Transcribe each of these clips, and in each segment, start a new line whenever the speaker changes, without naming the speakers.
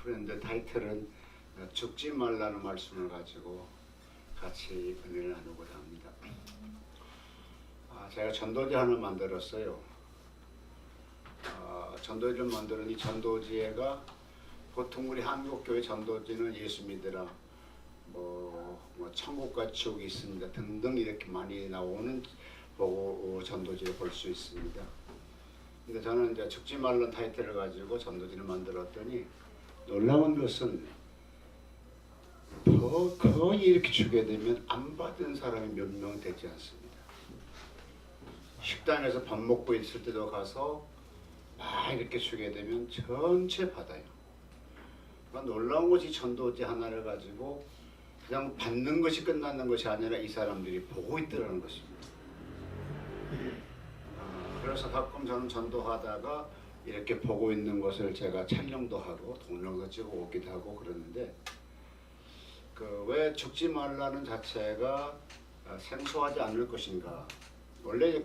브랜드 타이틀은 죽지 말라는 말씀을 가지고 같이 은혜를 나누고자 합니다. 제가 전도지 하나 만들었어요. 전도지를 만들었니 전도지가 보통 우리 한국교회 전도지는 예수 믿으라, 뭐 천국과 지옥이 있습니다 등등 이렇게 많이 나오는 보고 전도지를 볼 수 있습니다. 근데 저는 이제 죽지 말라는 타이틀을 가지고 전도지를 만들었더니 놀라운 것은 거의 이렇게 주게 되면 안 받은 사람이 몇 명 되지 않습니다. 식당에서 밥 먹고 있을 때도 가서 이렇게 주게 되면 전체 받아요. 놀라운 것이 전도지 하나를 가지고 그냥 받는 것이 끝나는 것이 아니라 이 사람들이 보고 있더라는 것입니다. 그래서 가끔 저는 전도하다가 이렇게 보고 있는 것을 제가 촬영도 하고 동영상 찍어 오기도 하고 그러는데, 왜 죽지 말라는 자체가 생소하지 않을 것인가. 원래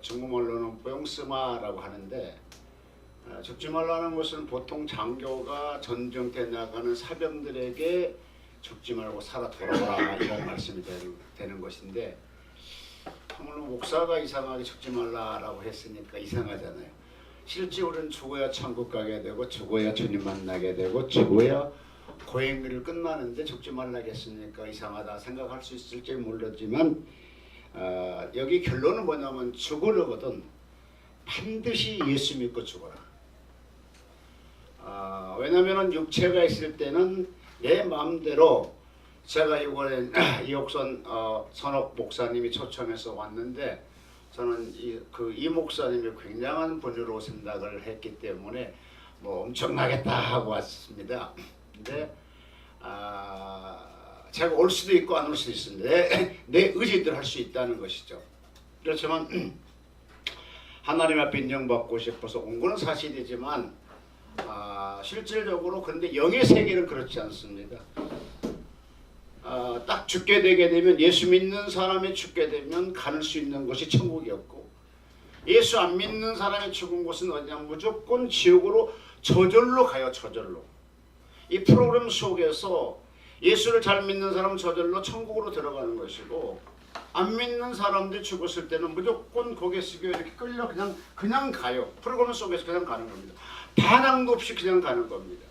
중국말로는 뿌용스마라고 하는데, 죽지 말라는 것은 보통 장교가 전쟁 때 나가는 사병들에게 죽지 말고 살아 돌아오라 이런 말씀이 되는 것인데, 물론 목사가 이상하게 죽지 말라라고 했으니까 이상하잖아요. 실제 우리는 죽어야 천국 가게 되고 죽어야 주님 만나게 되고 죽어야 고행길을 끝나는데 죽지 말라겠으니까 이상하다 생각할 수 있을지 모르지만, 여기 결론은 뭐냐면 죽으려거든 반드시 예수 믿고 죽어라. 왜냐하면 육체가 있을 때는 내 마음대로, 제가 이번에 이옥선 선옥 목사님이 초청해서 왔는데, 저는 이 목사님이 굉장한 분으로 생각을 했기 때문에 엄청나겠다 하고 왔습니다. 근데 제가 올 수도 있고 안 올 수도 있습니다. 내 의지대로 할 수 있다는 것이죠. 그렇지만 하나님 앞에 인정받고 싶어서 온 거는 사실이지만, 실질적으로 근데 영의 세계는 그렇지 않습니다. 딱 죽게 되게 되면, 예수 믿는 사람이 죽게 되면 가는 수 있는 곳이 천국이었고, 예수 안 믿는 사람이 죽은 곳은 어디냐, 무조건 지옥으로 저절로 가요. 저절로. 이 프로그램 속에서 예수를 잘 믿는 사람은 저절로 천국으로 들어가는 것이고, 안 믿는 사람들이 죽었을 때는 무조건 고개 숙여 이렇게 끌려 그냥 가요. 프로그램 속에서 그냥 가는 겁니다. 반항도 없이 그냥 가는 겁니다.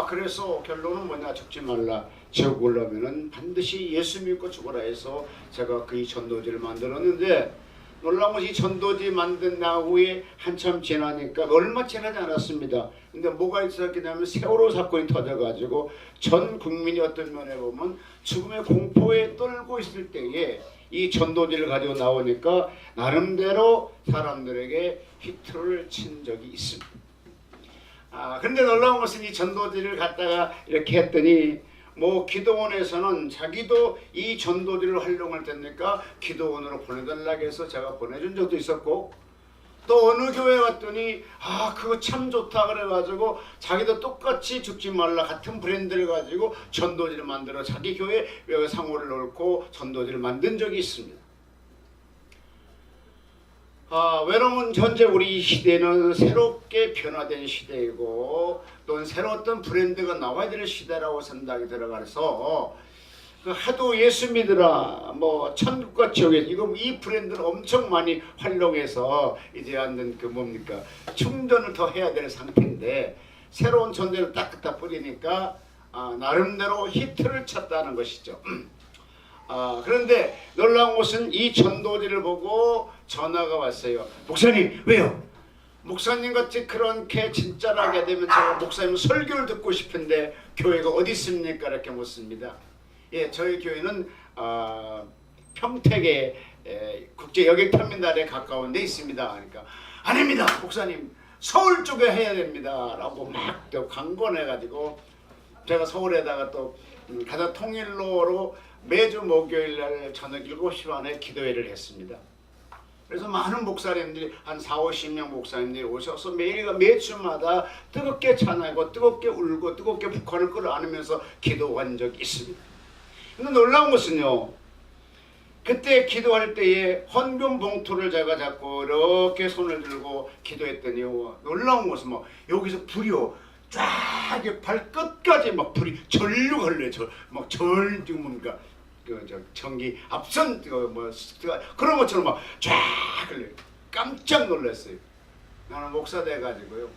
그래서 결론은 뭐냐, 죽지 말라. 지옥 올라오면은 반드시 예수 믿고 죽어라 해서 제가 이 전도지를 만들었는데, 놀라운 것이 전도지 만든 나후에 한참 지나니까, 얼마 지나지 않았습니다. 근데 뭐가 있었냐면 세월호 사건이 터져가지고 전 국민이 어떤 면에 보면 죽음의 공포에 떨고 있을 때에 이 전도지를 가지고 나오니까 나름대로 사람들에게 히트를 친 적이 있습니다. 그런데 놀라운 것은 이 전도지를 갖다가 이렇게 했더니, 기도원에서는 자기도 이 전도지를 활용할 때니까 기도원으로 보내달라고 해서 제가 보내준 적도 있었고, 또 어느 교회 갔더니 그거 참 좋다 그래가지고 자기도 똑같이 죽지 말라 같은 브랜드를 가지고 전도지를 만들어 자기 교회 상호를 넣고 전도지를 만든 적이 있습니다. 왜냐면 현재 우리 시대는 새롭게 변화된 시대이고, 또 새로운 브랜드가 나와야 될 시대라고 생각이 들어가서, 하도 예수 믿으라, 천국과 지옥에 이 브랜드를 엄청 많이 활용해서 이제 완전 충전을 더 해야 될 상태인데, 새로운 전제를 딱 갖다 뿌리니까 나름대로 히트를 쳤다는 것이죠. 그런데 놀라운 것은 이 전도지를 보고 전화가 왔어요. 목사님, 왜요? 목사님 같이 그렇게 진짜하게 되면 제가 목사님 설교를 듣고 싶은데 교회가 어디 있습니까? 이렇게 묻습니다. 저희 교회는 평택의 국제 여객터미널에 가까운 데 있습니다. 그러니까 아닙니다, 목사님 서울 쪽에 해야 됩니다 라고 막 강권해가지고, 제가 서울에다가 또 가장 통일로로 매주 목요일 날 저녁 7시 반에 기도회를 했습니다. 그래서 많은 목사님들이 한 40-50명 목사님들이 오셔서 매주마다 뜨겁게 찬양하고 뜨겁게 울고 뜨겁게 북한을 끌어안으면서 기도한 적이 있습니다. 근데 놀라운 것은요, 그때 기도할 때에 헌금 봉투를 제가 잡고 이렇게 손을 들고 기도했더니요, 놀라운 것은 뭐 여기서 불이요 쫙 발끝까지 막 불이 절로 흘려요. 막절 뭔가 저 전기 앞선 뭐 그런 것처럼 막 쫙 흘려요. 깜짝 놀랐어요. 나는 목사 돼가지고요,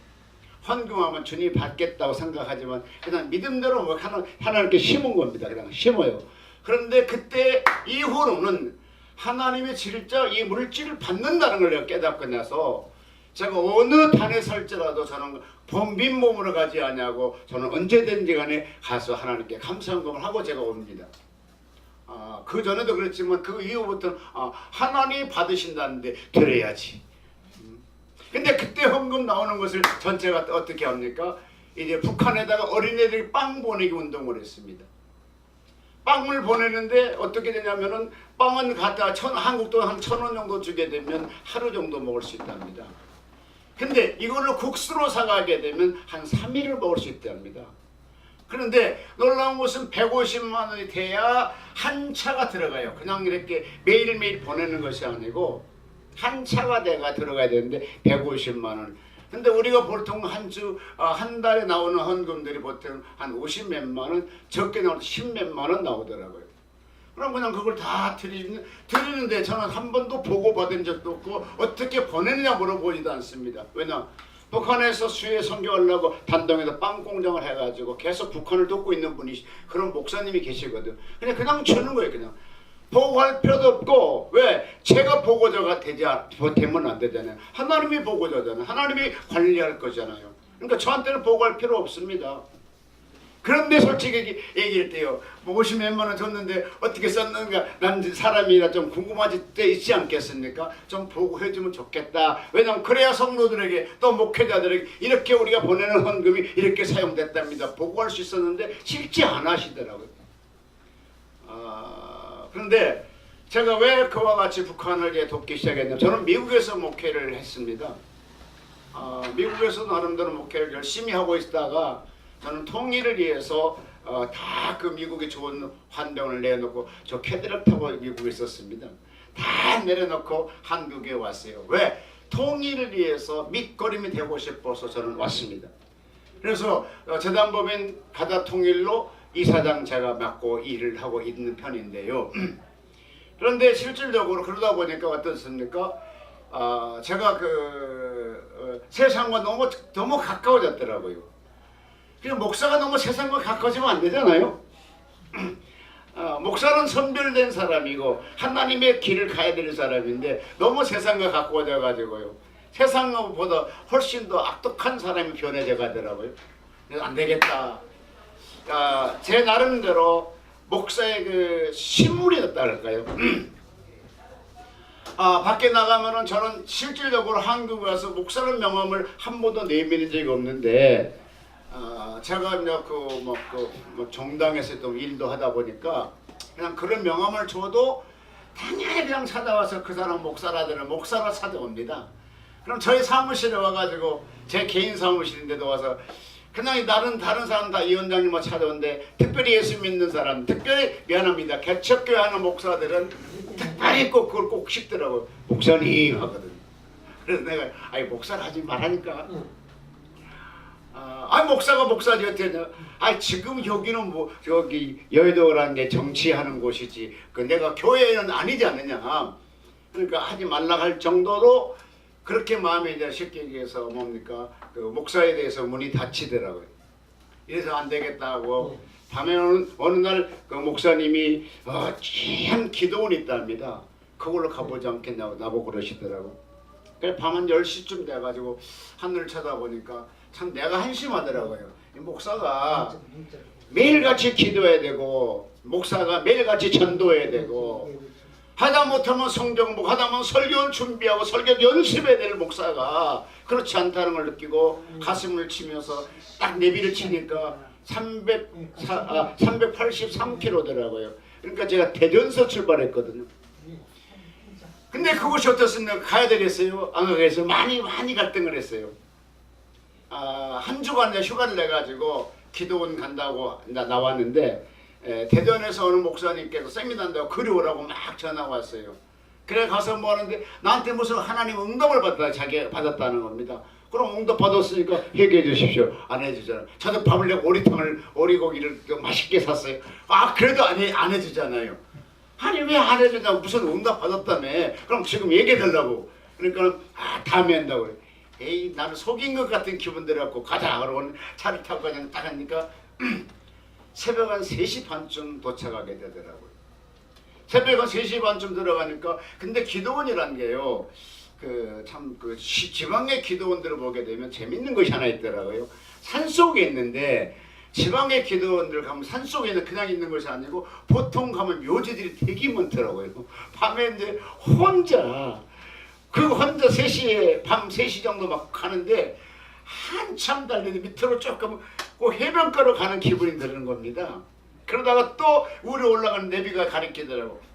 헌금하면 주님이 받겠다고 생각하지만 그냥 믿음대로 뭐 하나님께 심은 겁니다. 그냥 심어요. 그런데 그때 이후로는 하나님의 진짜 이 물질을 받는다는 걸 내가 깨닫고 나서 제가 어느 단에 설지라도 저는 빈 몸으로 가지 않냐고, 저는 언제든지 간에 가서 하나님께 감사헌금을 하고 제가 옵니다. 그 전에도 그랬지만 그 이후부터는 하나님이 받으신다는데 드려야지. 근데 그때 헌금 나오는 것을 전체가 어떻게 합니까? 이제 북한에다가 어린애들이 빵 보내기 운동을 했습니다. 빵을 보내는데 어떻게 되냐면은 빵은 갖다 한국 돈 한 1,000원 정도 주게 되면 하루 정도 먹을 수 있답니다. 근데 이걸로 국수로 사가게 되면 한 3일을 먹을 수 있답니다. 그런데 놀라운 것은 150만 원이 돼야 한 차가 들어가요. 그냥 이렇게 매일매일 보내는 것이 아니고 한 차가 돼가 들어가야 되는데 150만 원. 근데 우리가 보통 한 달에 나오는 헌금들이 보통 한 50몇만 원, 적게 나오는 10몇만 원 나오더라고요. 그럼 그냥 그걸 다 드리는데 저는 한 번도 보고받은 적도 없고 어떻게 보내느냐 물어보지도 않습니다. 왜냐? 북한에서 수해 선교하려고 단동에서 빵 공장을 해가지고 계속 북한을 돕고 있는 분이 그런 목사님이 계시거든. 그냥 주는 거예요. 그냥 보고할 필요도 없고, 왜? 제가 보고자가 되면 안 되잖아요. 하나님이 보고자잖아요. 하나님이 관리할 거잖아요. 그러니까 저한테는 보고할 필요 없습니다. 그런데 솔직히 얘기할 때요, 뭐 50몇만 원 줬는데 어떻게 썼는가, 난 사람이라 좀 궁금하지 때 있지 않겠습니까? 좀 보고해주면 좋겠다. 왜냐면 그래야 성도들에게 또 목회자들에게 이렇게 우리가 보내는 헌금이 이렇게 사용됐답니다. 보고할 수 있었는데 실제 안 하시더라고요. 그런데 제가 왜 그와 같이 북한을 돕기 시작했냐면, 저는 미국에서 목회를 했습니다. 미국에서 나름대로 목회를 열심히 하고 있다가 저는 통일을 위해서 다 그 미국의 좋은 환경을 내놓고 저 캐디락 타고 미국에 있었습니다. 다 내려놓고 한국에 왔어요. 왜? 통일을 위해서 밑거름이 되고 싶어서 저는 왔습니다. 그래서 재단법인 가다통일로 이사장 제가 맡고 일을 하고 있는 편인데요. 그런데 실질적으로 그러다 보니까 어떻습니까? 제가 세상과 너무 가까워졌더라고요. 그냥 목사가 너무 세상과 가까워지면 안 되잖아요. 목사는 선별된 사람이고 하나님의 길을 가야 되는 사람인데 너무 세상과 가까워져 가지고요, 세상보다 훨씬 더 악독한 사람이 변해져 가더라고요. 그래서 안 되겠다. 제 나름대로 목사의 그 신물이었다 할까요? 밖에 나가면은 저는 실질적으로 한국에 와서 목사는 명함을 한 번도 내미는 적이 없는데, 제가 이제 정당에서 또 일도 하다 보니까 그냥 그런 명함을 줘도 당연히 그냥 찾아와서 그 사람 목사라더라 목사라 찾아옵니다. 그럼 저희 사무실에 와가지고 제 개인 사무실인데도 와서 그냥 다른 사람 다 위원장님만 찾아오는데, 특별히 예수 믿는 사람, 특별히 미안합니다, 개척교회 하는 목사들은 특별히 꼭 그걸 꼭 씹더라고요. 목사님 하거든. 그래서 내가 목사를 하지 말라니까. 목사가 목사지 어때냐? 지금 여기는 뭐 저기 여의도라는 게 정치하는 곳이지, 내가 교회는 아니지 않느냐. 그러니까 하지 말라 할 정도로 그렇게 마음에 이제 쉽게 얘기해서 뭡니까, 그 목사에 대해서 문이 닫히더라고요. 이래서 안 되겠다고 밤에 어느 날 그 목사님이 참 기도원이 있답니다. 그걸로 가보지 않겠냐고 나보고 그러시더라고. 그래서 밤 한 10시쯤 돼가지고 하늘을 쳐다보니까 참 내가 한심하더라고요. 이 목사가 매일같이 기도해야 되고, 목사가 매일같이 전도해야 되고, 하다 못하면 성경복, 하다 못하면 설교 준비하고 설교 연습해야 될 목사가 그렇지 않다는 걸 느끼고 가슴을 치면서 딱 내비를 치니까 383km더라고요. 그러니까 제가 대전서 출발했거든요. 근데 그것이 어떻습니까? 가야 되겠어요? 안 가겠어요? 많이 갈등을 했어요. 한 주간 휴가를 내가지고 기도원 간다고 나왔는데, 대전에서 어느 목사님께서 세미나한다고 그리 오라고 막 전화 왔어요. 그래 가서 뭐 하는데 나한테 무슨 하나님 응답을 받았다, 자기가 받았다는 겁니다. 그럼 응답 받았으니까 회개해 주십시오. 안 해주잖아. 저도 밥을 내고 오리탕을, 오리고기를 맛있게 샀어요. 아 그래도 안 해주잖아요. 아니 왜 안 해주냐고. 무슨 응답 받았다며. 그럼 지금 얘기해 달라고. 그러니까 다음에 한다고 그래. 에이 나는 속인 것 같은 기분 들어갖고 가자 그러고 차를 타고 그냥 딱 하니까 새벽 한 3시 반쯤 도착하게 되더라고요. 새벽 한 3시 반쯤 들어가니까 근데 기도원이라는 게요. 지방의 기도원들을 보게 되면 재밌는 것이 하나 있더라고요. 산속에 있는데 지방의 기도원들 가면 산속에 그냥 있는 것이 아니고 보통 가면 묘지들이 되게 많더라고요. 밤에 이제 혼자 3시에 밤 3시 정도 막 가는데 한참 달리는데 밑으로 조금 그 해변가로 가는 기분이 드는 겁니다. 그러다가 또 위로 올라가는 내비가 가리키더라고.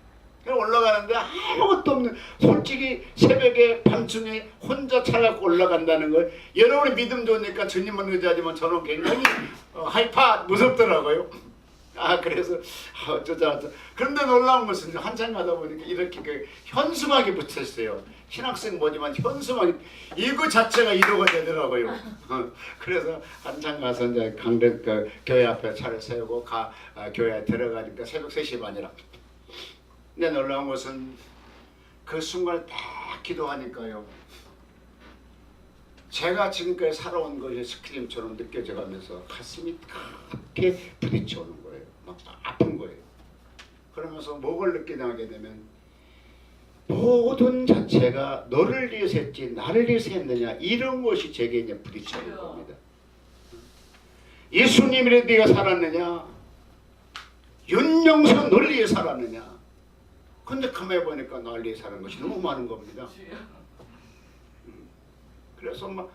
올라가는데 아무것도 없는, 솔직히 새벽에 밤중에 혼자 차 갖고 올라간다는 걸, 여러분이 믿음 좋으니까 주님은 의지하지만 저는 굉장히 하이파 무섭더라고요. 그래서 어쩌자. 그런데 놀라운 것은 한참 가다 보니까 이렇게 현수막이 붙였어요. 신학생 뭐지만 현수막이 이거 자체가 이루가 되더라고요. 그래서 한참 가서 이제 교회 앞에 차를 세우고 교회에 들어가니까 새벽 3시 반이라. 근데 놀라운 것은 그 순간에 딱 기도하니까요. 제가 지금까지 살아온 것이 스크림처럼 느껴져가면서 가슴이 크게 부딪혀오는 거예요. 막 아픈 거예요. 그러면서 뭘 느끼게 되면 모든 자체가 너를 위해서 했지 나를 위해서 했느냐, 이런 것이 제게 이제 부딪혀오는 겁니다. 예수님이래 네가 살았느냐, 윤영선 너를 위해 살았느냐. 근데 가만히 보니까 나를 위해 사는 것이 너무 많은 겁니다. 그래서 막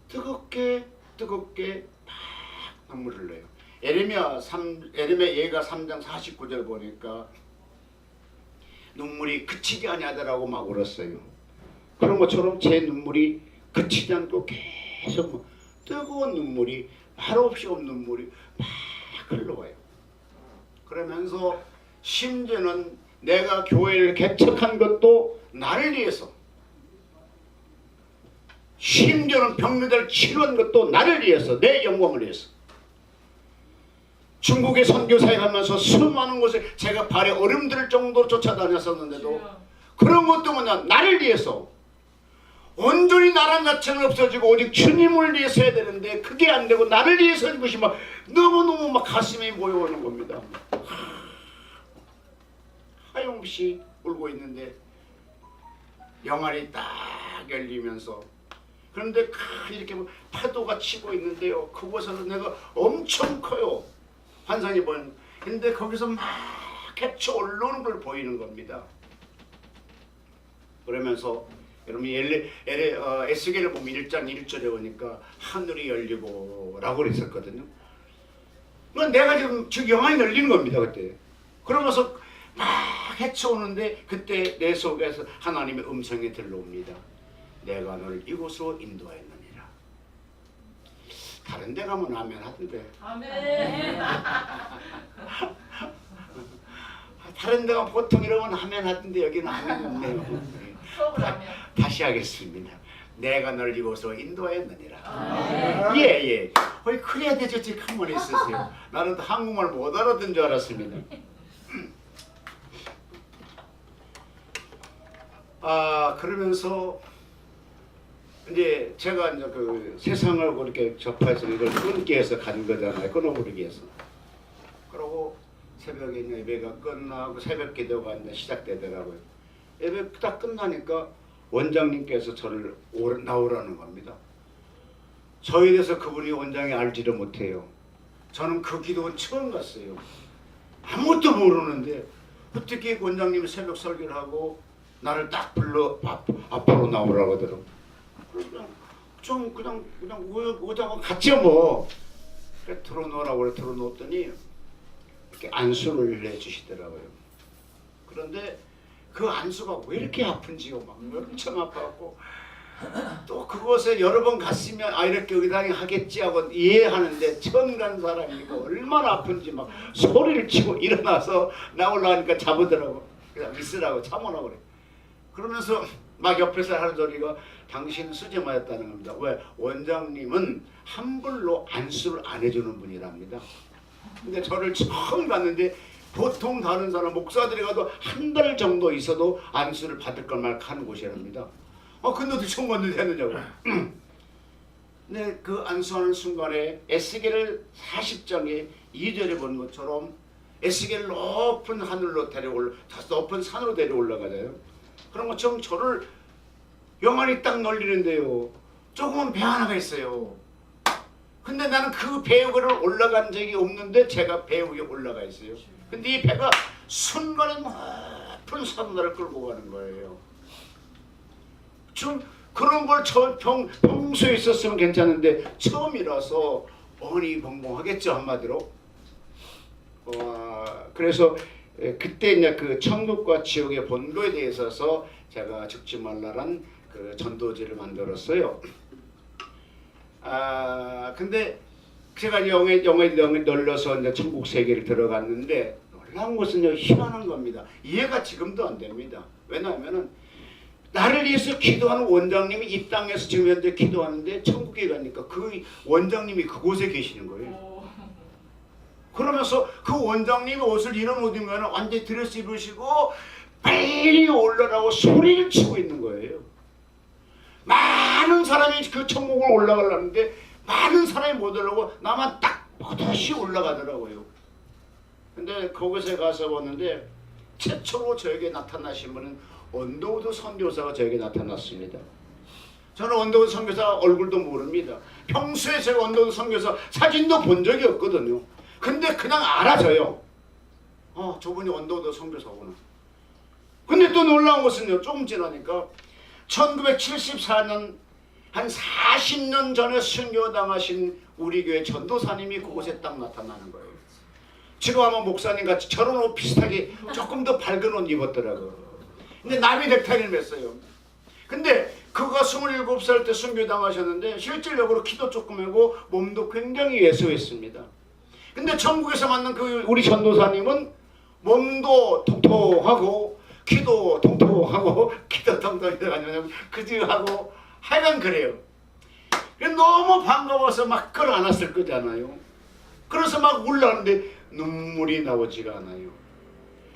뜨겁게 막 눈물을 흘려요. 에레미야 예가 3장 49절 보니까 눈물이 그치지 아니하더라고 막 울었어요. 그런 것처럼 제 눈물이 그치지 않고 계속 막 뜨거운 눈물이, 말없이 온 눈물이 막 흘러와요. 그러면서 심지어는 내가 교회를 개척한 것도 나를 위해서, 심지어는 병리들 치료한 것도 나를 위해서, 내 영광을 위해서. 중국에 선교사에 가면서 수많은 곳에 제가 발에 얼음 들 정도로 쫓아다녔었는데도 그런 것도 뭐냐, 나를 위해서. 온전히 나란 자체는 없어지고 오직 주님을 위해서 해야 되는데 그게 안 되고 나를 위해서 하는 것이 막 너무너무 막 가슴이 모여오는 겁니다. 하염없이 울고 있는데 영안이 딱 열리면서, 그런데 이렇게 파도가 치고 있는데요. 그곳에서 내가 엄청 커요. 환상이 보이는. 근데 거기서 막 캡쳐 올라오는 걸 보이는 겁니다. 그러면서 여러분 에스겔을 보면 1장 1절에 보니까 하늘이 열리고 라고 그랬었거든요. 내가 지금 영안이 열리는 겁니다. 그때. 그러면서 막 헤쳐오는데 그때 내 속에서 하나님의 음성이 들려옵니다. 내가 너를 이곳으로 인도하였느니라. 다른 데 가면 아멘 하던데. 아멘. 다른 데가 보통 이러면 아멘 하던데 여기는 아멘이 없네요. 다시 하겠습니다. 내가 너를 이곳으로 인도하였느니라. 예. 그래야 되지. 가만히 있으세요. 나는 한국말 못 알아듣는 줄 알았습니다. 그러면서 이제 제가 이제 그 세상을 그렇게 접해서 이걸 끊기 위해서 간 거잖아요. 끊어버리기 위해서. 그러고 새벽에 예배가 끝나고 새벽 기도가 이제 시작되더라고요. 예배 딱 끝나니까 원장님께서 저를 나오라는 겁니다. 저에 대해서 그분이 원장이 알지를 못해요. 저는 그 기도원 처음 갔어요. 아무것도 모르는데 어떻게 원장님이 새벽 설교를 하고 나를 딱 불러 앞으로 나오라고 하더라고. 그냥 오자고 같이 뭐. 그래 들어놓으라고 그래. 들어놓았더니 이렇게 안수를 해주시더라고요. 그런데 그 안수가 왜 이렇게 아픈지요. 막 엄청 아파갖고 또 그곳에 여러 번 갔으면 아 이렇게 의당이 하겠지 하고 이해하는데 처음 간 사람이니까 얼마나 아픈지 막 소리를 치고 일어나서 나 올라가니까 잡으더라고. 그냥 있으라고 참으라고 그래. 그러면서 막 옆에서 하는 소리가 당신 수제 맞았다는 겁니다. 왜? 원장님은 환불로 안수를 안 해주는 분이랍니다. 근데 저를 처음 갔는데 보통 다른 사람 목사들이 가도 한 달 정도 있어도 안수를 받을 것만 하는 곳이랍니다. 근데 어떻게 처음 갔는데 했느냐고. 근데 그 안수하는 순간에 에스겔을 40장에 2절에 본 것처럼 에스겔을 높은 하늘로 데려올라, 높은 산으로 데려올라가잖아요. 그런 것처럼 저를 영안이 딱 널리는데요. 조금은 배 하나가 있어요. 근데 나는 그 배 위를 올라간 적이 없는데 제가 배 위에 올라가 있어요. 근데 이 배가 순간에 높은 산으로 끌고 가는 거예요. 좀 그런 걸 평소에 있었으면 괜찮은데 처음이라서 어니벙벙하겠죠 한마디로. 그래서 그때 이제 그 천국과 지옥의 본거에 대해서 제가 죽지 말라란 그 전도지를 만들었어요. 근데 제가 영에 널려서 이제 천국 세계를 들어갔는데 놀라운 것은 희한한 겁니다. 이해가 지금도 안 됩니다. 왜냐하면은 나를 위해서 기도하는 원장님이 이 땅에서 지금 현재 기도하는데 천국에 가니까 그 원장님이 그곳에 계시는 거예요. 그러면서 그 원장님이 옷을 이런 옷 입으면 완전히 드레스 입으시고 빨리 올라라고 소리를 치고 있는 거예요. 많은 사람이 그 천국을 올라가려는데 많은 사람이 못 올라가고 나만 딱 버젓이 올라가더라고요. 근데 거기서 가서 봤는데 최초로 저에게 나타나신 분은 언더우드 선교사가 저에게 나타났습니다. 저는 언더우드 선교사 얼굴도 모릅니다. 평소에 제가 언더우드 선교사 사진도 본 적이 없거든요. 근데 그냥 알아져요. 저분이 언더우드 선교사구나. 근데 또 놀라운 것은요. 조금 지나니까 1974년 한 40년 전에 순교당하신 우리 교회 전도사님이 그곳에 딱 나타나는 거예요. 지금 아마 목사님 같이 저런 옷 비슷하게 조금 더 밝은 옷 입었더라고요. 근데 나비 넥타이를 맸어요. 근데 그가 27살 때 순교당하셨는데 실질적으로 키도 조금 하고 몸도 굉장히 예수했습니다. 근데 천국에서 만난 그 우리 전도사님은 몸도 통통하고 키도 통통하고 키도 통통하고 그지하고 하여간 그래요. 너무 반가워서 막 끌어안았을 거잖아요. 그래서 막 울라는데 눈물이 나오지가 않아요.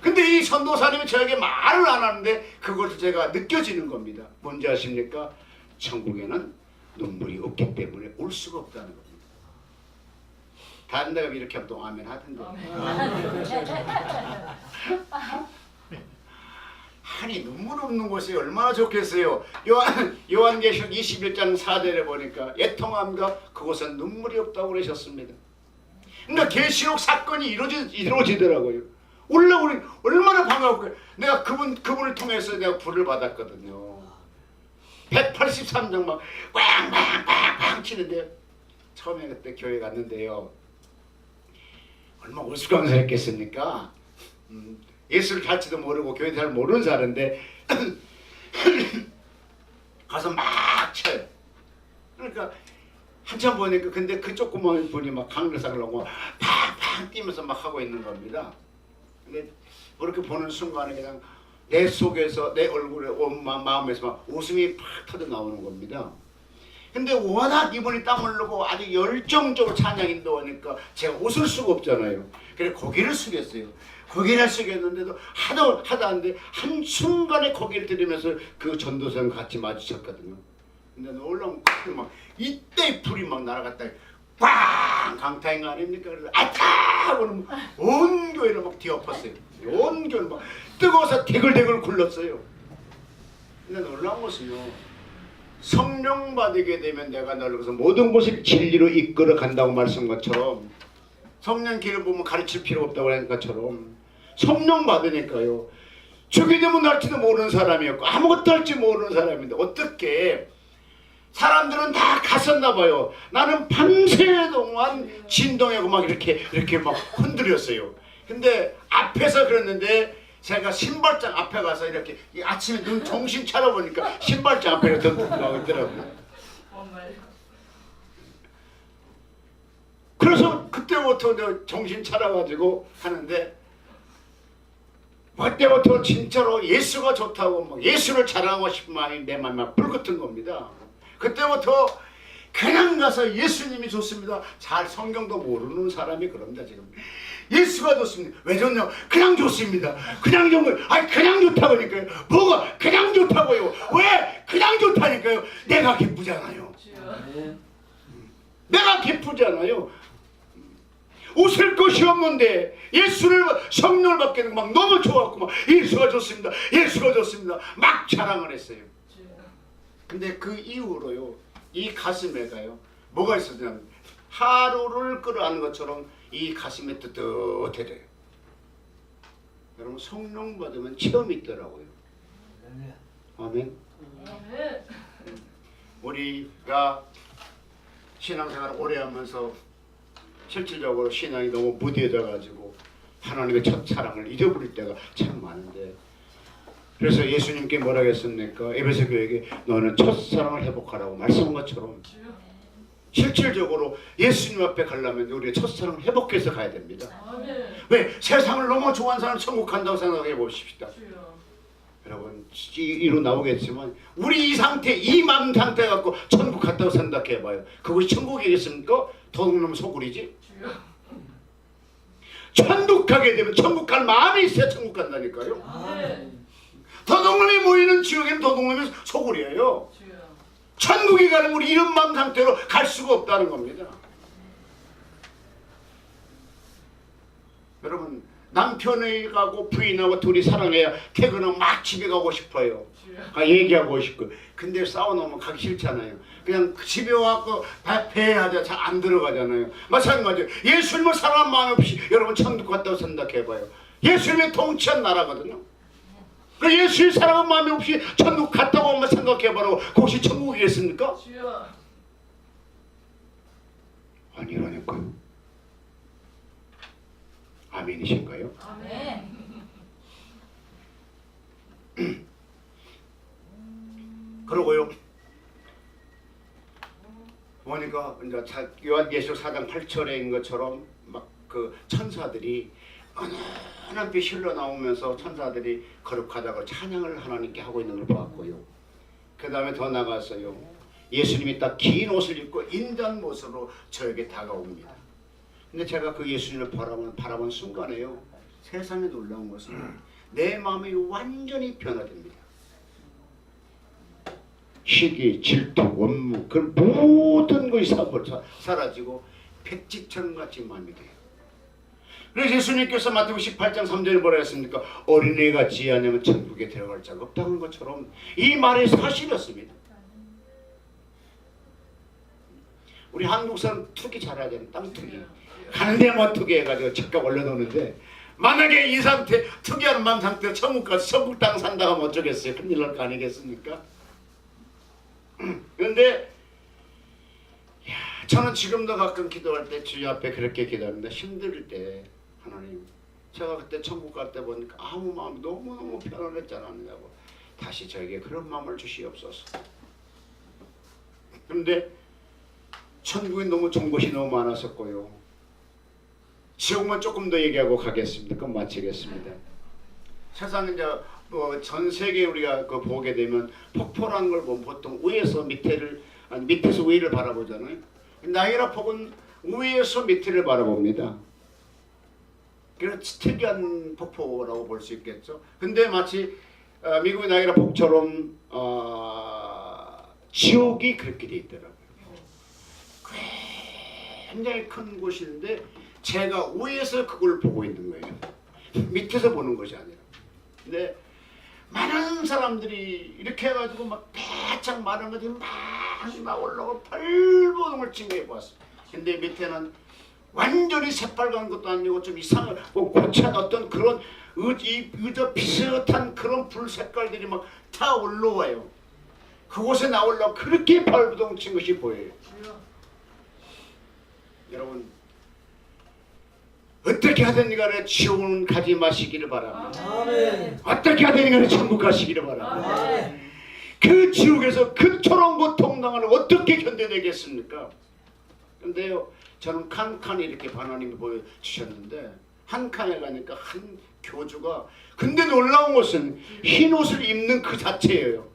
근데 이 전도사님이 저에게 말을 안 하는데 그것을 제가 느껴지는 겁니다. 뭔지 아십니까? 천국에는 눈물이 없기 때문에 울 수가 없다는 겁니다. 다른 데가 이렇게 하면 또 아멘 하던데. 아니 눈물 없는 곳이 얼마나 좋겠어요. 요한계시록 21장 4절에 보니까 애통함과 그곳은 눈물이 없다고 그러셨습니다. 그러니까 계시록 사건이 이루어지더라고요. 우리 얼마나 반가웠고 내가 그분을 통해서 내가 불을 받았거든요. 183장 막 빵빵빵빵 치는데 처음에 그때 교회 갔는데요. 얼마나 우스꽝스럽겠습니까? 예수를 잘지도 모르고 교회 잘 모르는 사람인데 가서 막 쳐요. 그러니까 한참 보니까 근데 그 조그만 분이 막 강렬상을 하고 팡팡 뛰면서 막 하고 있는 겁니다. 근데 그렇게 보는 순간에 그냥 내 속에서 내 얼굴에 마음에서 막 웃음이 팍 터져 나오는 겁니다. 근데 워낙 이분이 땀 흘리고 아주 열정적으로 찬양 인도하니까 제가 웃을 수가 없잖아요. 그래서 고개를 숙였어요. 고개를 숙였는데도 하도 하는데 한순간에 고개를 들으면서 그 전도사님 같이 마주쳤거든요. 근데 놀라운 막 이때 불이 막 날아갔다 빵 강타인 거 아닙니까? 그래서 아타 하고는 온 교회를 막 뒤엎었어요. 온 교회를 막 뜨거워서 대글대글 굴렀어요. 근데 놀라운 것은요. 성령 받게 되면 내가 너를 그래서 모든 것을 진리로 이끌어 간다고 말씀한 것처럼 성령 길을 보면 가르칠 필요 없다고 하는 것처럼 성령 받으니까요. 죽이 되면 날지도 모르는 사람이었고 아무것도 할지 모르는 사람인데 어떻게 사람들은 다 갔었나 봐요. 나는 밤새 동안 진동하고 막 이렇게 막 흔들렸어요. 근데 앞에서 그랬는데 제가 신발장 앞에 가서 이렇게 아침에 눈 정신 차려보니까 신발장 앞에 던져가고 있더라고요. 그래서 그때부터 정신 차려가지고 하는데, 그때부터 진짜로 예수가 좋다고 뭐 예수를 자랑하고 싶은 마음이 내 마음에 불같은 겁니다. 그때부터 그냥 가서 예수님이 좋습니다. 잘 성경도 모르는 사람이 그럽니다. 지금 예수가 좋습니다. 왜 좋냐? 그냥 좋습니다. 그냥 좋은 거예요. 아니 그냥 좋다고 하니까요. 뭐가 그냥 좋다고요? 왜? 그냥 좋다니까요. 내가 기쁘잖아요. 내가 기쁘잖아요. 웃을 것이 없는데 예수를 성령을 받게 막 너무 좋았고 막 예수가 좋습니다. 예수가 좋습니다. 막 자랑을 했어요. 근데 그 이후로요, 이 가슴에가요 뭐가 있었냐면 하루를 끌어안는 것처럼 이 가슴에 뜨뜻해져요. 여러분 성령 받으면 체험이 있더라고요. 아멘. 우리가 신앙생활을 오래 하면서 실질적으로 신앙이 너무 무뎌져 가지고 하나님의 첫사랑을 잊어버릴 때가 참 많은데, 그래서 예수님께 뭐라고 했습니까? 에베소 교회에게 너는 첫사랑을 회복하라고 말씀한 것처럼 실질적으로 예수님 앞에 가려면 우리의 첫사랑을 회복해서 가야 됩니다. 왜? 세상을 너무 좋아하는 사람 천국 간다고 생각해 보십시다. 여러분 이로 나오겠지만 우리 이 상태, 이 마음 상태 갖고 천국 갔다고 생각해 봐요. 그것이 천국이겠습니까? 도둑놈 소굴이지. 천국 가게 되면 천국 갈 마음이 있어야 천국 간다니까요. 도둑놈이 모이는 지역에는 도둑놈이 소굴이에요. 천국에 가는 우리 이런 마음 상태로 갈 수가 없다는 겁니다. 여러분 남편하고 부인하고 둘이 사랑해야 퇴근하고 막 집에 가고 싶어요. 얘기하고 싶고. 근데 싸워놓으면 가기 싫잖아요. 그냥 집에 와서 배하자 잘 안 들어가잖아요. 마찬가지로 예수님을 사랑하는 마음 없이 여러분 천국 갔다고 생각해봐요. 예수님의 통치한 나라거든요. 예수를 사랑하는 마음이 없이 천국 갔다고 한번 생각해봐라. 그것이 천국이겠습니까? 아니라니까요. 아멘이신가요?
아멘.
그러고요 보니까 이제 요한계시록 4장 8절인 것처럼 막 그 천사들이 은은한 빛이 흘러나오면서 천사들이 거룩하다고 찬양을 하나님께 하고 있는 걸 보았고요. 그 다음에 더 나가서요 예수님이 딱 긴 옷을 입고 인자한 모습으로 저에게 다가옵니다. 근데 제가 그 예수님을 바라본 순간에요 세상에 놀라운 것은 내 마음이 완전히 변화됩니다. 시기, 질투, 원무 그 모든 것이 사라지고 백지처럼 같이 마음이 돼요. 그래서 예수님께서 마태복음 18장 3절에 뭐라 했습니까? 어린애가 지혜하냐면 천국에 들어갈 자가 없다는 것처럼 이 말이 사실이었습니다. 우리 한국 사람 투기 잘해야 되는 땅 투기. 가는 데만 투기해가지고 적격 올려놓는데 만약에 이 상태 투기하는 마음 상태로 천국 가서 천국 땅 산다고 하면 어쩌겠어요? 큰일 날 거 아니겠습니까? 그런데 저는 지금도 가끔 기도할 때 주님 앞에 그렇게 기도합니다. 힘들 때 하나님 제가 그때 천국 갈 때 보니까 아무 마음이 너무너무 편안했지 않았냐고 다시 저에게 그런 마음을 주시옵소서. 그런데 천국에 너무 좋은 것이 너무 많았었고요. 지옥만 조금 더 얘기하고 가겠습니다. 그럼 마치겠습니다. 세상에 이제 뭐 전 세계 우리가 그 보게 되면 폭포라는 걸 보면 보통 위에서 밑에를 아니 밑에서 위를 바라보잖아요. 나이아가라 폭은 위에서 밑을 바라봅니다. 그래서 특이한 폭포라고 볼 수 있겠죠. 근데 마치 미국의 나이아가라 폭처럼 지옥이 그렇게 돼 있더라고요. 굉장히 큰 곳인데 제가 위에서 그걸 보고 있는 거예요. 밑에서 보는 것이 아니라. 근데 많은 사람들이 이렇게 해가지고 막 배창 많은 것들이 막 올라오고 발버둥을 찡해 보았어요. 근데 밑에는 완전히 새빨간 것도 아니고 좀 이상한 고찬 어떤 그런 의자 비슷한 그런 불 색깔들이 막 다 올라와요. 그곳에 나오려고 그렇게 발버둥 친 것이 보여요. 여러분 어떻게 하든 간에 지옥은 가지 마시기를 바랍니다.
아멘.
어떻게 하든 간에 천국 가시기를 바랍니다.
아멘.
그 지옥에서 그토록 고통당하는 어떻게 견뎌내겠습니까? 근데요, 저는 칸칸 이렇게 하나님이 보여주셨는데 한 칸에 가니까 한 교주가, 근데 놀라운 것은 흰 옷을 입는 그 자체예요.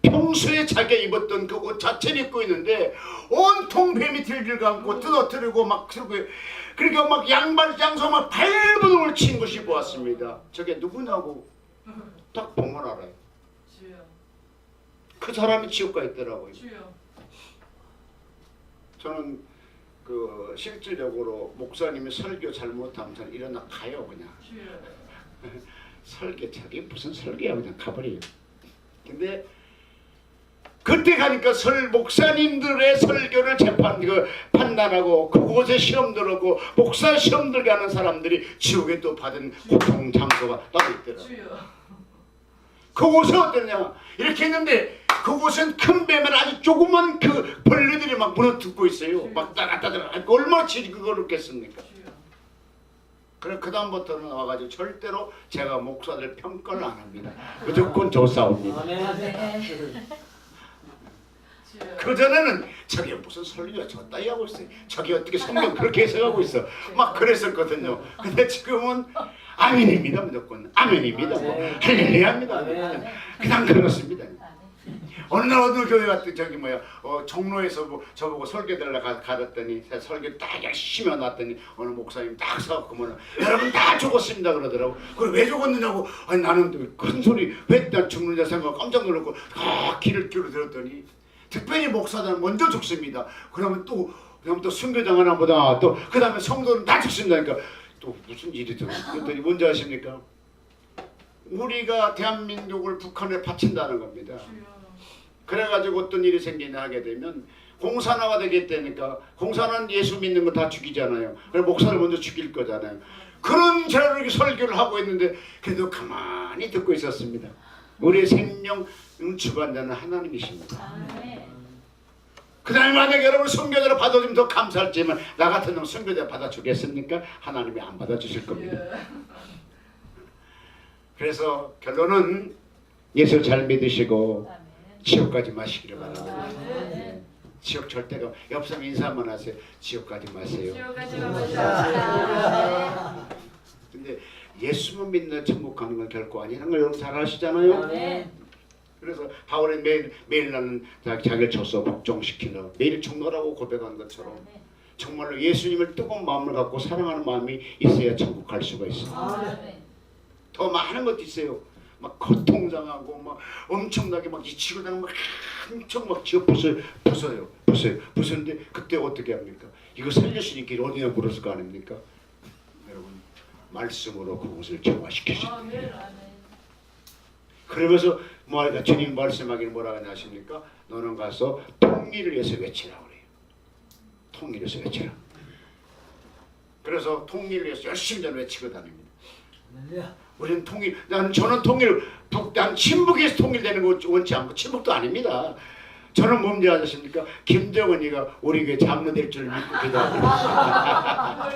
평소에 자기가 입었던 그 옷 자체를 입고 있는데 온통 뱀이 들들 감고 뜯어뜨리고 막 들고, 그러니까 막 양소 막 발버둥을 친 것이 보았습니다. 저게 누구냐고 딱 보면 알아요. 그 사람이 지옥 가 있더라고요. 저는 그 실질적으로 목사님이 설교 잘못하면 저는 일어나 가요 그냥. 설교 자기 무슨 설교야 그냥 가버려요. 근데 그때 가니까 목사님들의 설교를 판단하고 그곳에 시험 들었고 목사 시험 들게 하는 사람들이 지옥에 또 받은 고통 장소가 따로 있더라고요. 그곳은 어떠냐 이렇게 했는데 그곳은 큰 뱀을 아주 조그만 그 벌레들이 막 물어뜯고 있어요. 막 따라따라 얼마나 지리고 어렵겠습니까? 그래 그 다음부터는 와가지고 절대로 제가 목사들 평가를 안 합니다. 무조건 조사옵니다. 그전에는 저게 무슨 설교야 저 따위 하고 있어요. 저게 어떻게 성경 그렇게 해석하고 있어. 막 그랬었거든요. 근데 지금은 아멘입니다. 무조건 아멘입니다. 뭐 할렐루야입니다. 그냥 그렇습니다. 어느 날 어느 교회 갔더니 저기 종로에서 뭐 저보고 설교 들으러 가랬더니 설교 딱 열심히 해놨더니 어느 목사님 딱 서갖고 여러분 다 죽었습니다 그러더라고. 그래 왜 죽었느냐고. 아니 나는 큰 소리 왜 나 죽느냐 생각 깜짝 놀랐고 귀를 들었더니 특별히 목사들은 먼저 죽습니다. 그러면 또 순교장 하나보다 또 그 다음에 성도는 다 죽습니다니까 또 무슨 일이죠. 그랬더니 뭔지 아십니까? 우리가 대한민국을 북한에 바친다는 겁니다. 그래가지고 어떤 일이 생기나 하게 되면 공산화가 되겠다니까 공산화는 예수 믿는 거 다 죽이잖아요. 그래서 목사를 먼저 죽일 거잖아요. 그런 자를 설교를 하고 있는데 그래도 가만히 듣고 있었습니다. 우리의 생명 주관자는 하나님이십니다. 그 다음에 만약에 여러분 선교자를 받아주면 더 감사할지만 나 같은 놈 선교자 받아주겠습니까? 하나님이 안 받아주실 겁니다. 그래서 결론은 예수 잘 믿으시고 지옥 가지 마시기를 바랍니다. 지옥 절대 가. 옆 사람 인사 한번 하세요. 지옥 가지 마세요. 근데 예수만 믿는 천국 가는 건 결코 아니라는 걸 여러분 잘 아시잖아요. 그래서 바울은 매일 나는 자기를 쳐서 복종시키는 매일 종로라고 고백한 것처럼 정말로 예수님을 뜨거운 마음을 갖고 사랑하는 마음이 있어야 천국 갈 수가 있습니다. 더 많은 것도 있어요. 막 고통당하고 막 엄청나게 막 이치고 다니고 막 엄청 막 지어 부수는데 그때 어떻게 합니까? 이거 살려주신 길 어디나 물었을 거 아닙니까? 여러분 말씀으로 그곳을 정화시켜줍니다. 그러면서 뭐랄까 주님 말씀하기를 뭐라고 하십니까? 너는 가서 통일을 위해서 외치라 그래요. 통일을 위해서 외치라. 그래서 통일을 위해서 열심히 저는 외치고 다닙니다. 우리는 저는 난 친북에서 통일되는 거 원치 않고 친북도 아닙니다. 저는 뭔지 아십니까? 김정은이가 우리 교회 장로 될 줄 믿고 기도합니다.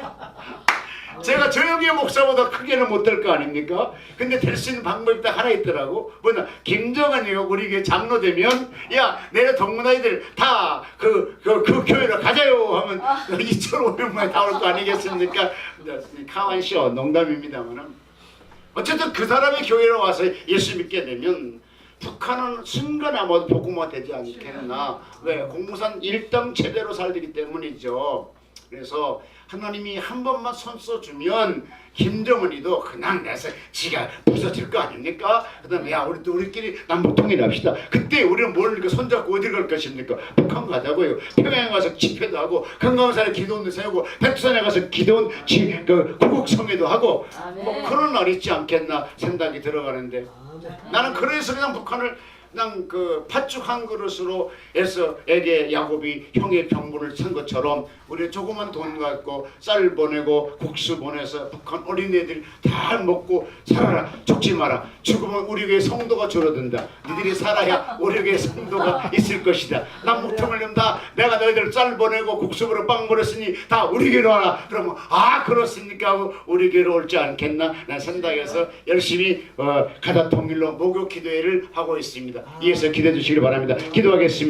제가 조용히 목사보다 크게는 못 될 거 아닙니까? 근데 될 수 있는 방법이 딱 하나 있더라고. 뭐냐? 김정은이가 우리 교회 장로 되면 야 내가 동문 아이들 다 그 교회로 가자요 하면 2,500만이 다 올 거 아니겠습니까? 가만히 쉬어 농담입니다만은 어쨌든 그 사람이 교회로 와서 예수 믿게 되면 북한은 순간에 아마도 복음화 되지 않겠나. 왜? 공무산 1등 제대로 살기 때문이죠. 그래서 하나님이 한 번만 손 써주면 김정은이도 그냥 내서 지가 부서질 거 아닙니까? 그 다음에 야 우리끼리 남북통일합시다. 그때 우리는 뭘 손잡고 어디 갈 것입니까? 북한 가자고요. 평양에 가서 집회도 하고 금강산에 기도원도 세우고 백두산에 가서 기도원 구국성회도 하고 뭐 그런 날 있지 않겠나 생각이 들어가는데 나는 그래서 그냥 북한을 그냥 그 팥죽 한 그릇으로 해서 에게 야곱이 형의 병문을 산 것처럼 우리 조그만 돈 갖고 쌀 보내고 국수 보내서 북한 어린애들 다 먹고 살아라. 죽지 마라. 죽으면 우리 교회 성도가 줄어든다. 니들이 살아야 우리 교회 성도가 있을 것이다. 난 목통을 다 내가 너희들 쌀 보내고 국수 보내고 빵 보냈으니 다 우리 교회로 와라. 그러면 아 그렇습니까 하고 우리 교회로 올지 않겠나. 난 생각해서 열심히 가다 통일로 목요 기도회를 하고 있습니다. 이에서 기도해 주시기 바랍니다. 기도하겠습니다.